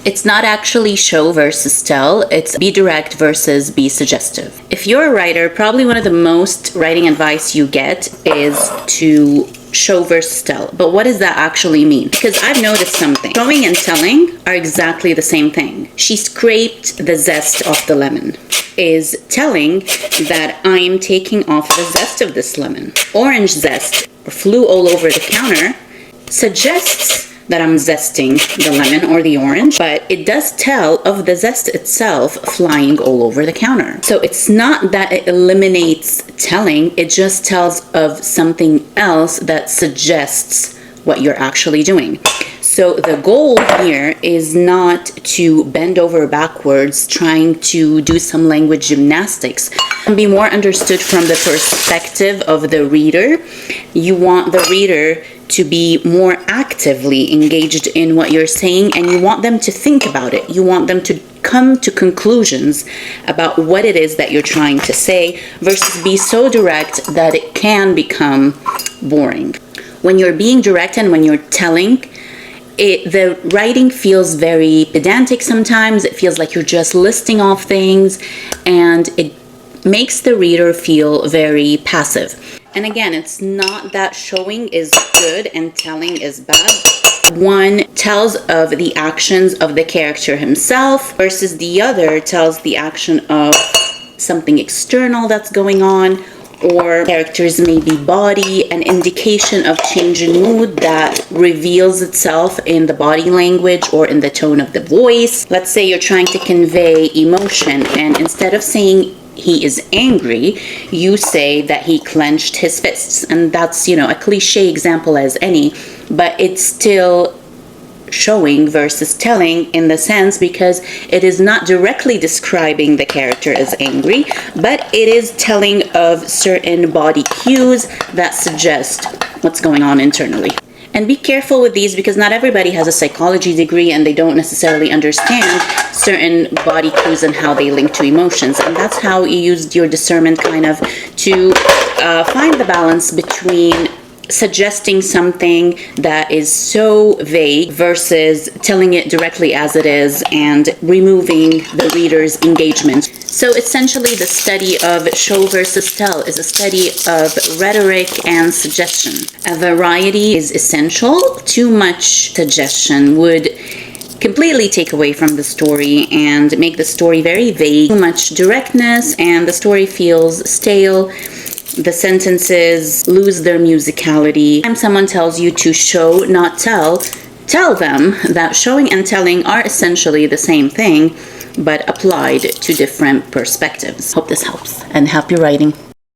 It's not actually show versus tell, it's be direct versus be suggestive. If you're a writer, probably one of the most writing advice you get is to show versus tell. But what does that actually mean? Because I've noticed something. Showing and telling are exactly the same thing. She scraped the zest off the lemon is telling that I'm taking off the zest of this lemon. Orange zest flew all over the counter suggests that I'm zesting the lemon or the orange, but it does tell of the zest itself flying all over the counter. So it's not that it eliminates telling, it just tells of something else that suggests what you're actually doing. So the goal here is not to bend over backwards trying to do some language gymnastics and be more understood from the perspective of the reader. You want the reader to be more actively engaged in what you're saying, and you want them to think about it. You want them to come to conclusions about what it is that you're trying to say versus be so direct that it can become boring. When you're being direct and when you're telling, the writing feels very pedantic sometimes. It feels like you're just listing off things, and it makes the reader feel very passive. And again, it's not that showing is good and telling is bad. One tells of the actions of the character himself versus the other tells the action of something external that's going on, or characters maybe body, an indication of change in mood that reveals itself in the body language or in the tone of the voice. Let's say you're trying to convey emotion, and instead of saying he is angry, you say that he clenched his fists. And that's, a cliche example as any, but it's still showing versus telling in the sense because it is not directly describing the character as angry, but it is telling of certain body cues that suggest what's going on internally. And be careful with these because not everybody has a psychology degree and they don't necessarily understand certain body cues and how they link to emotions. And that's how you used your discernment kind of to find the balance between suggesting something that is so vague versus telling it directly as it is and removing the reader's engagement. So essentially the study of show versus tell is a study of rhetoric and suggestion. A variety is essential. Too much suggestion would completely take away from the story and make the story very vague. Too much directness and the story feels stale. The sentences lose their musicality. Anytime someone tells you to show, not tell, tell them that showing and telling are essentially the same thing, but applied to different perspectives. Hope this helps, and happy writing.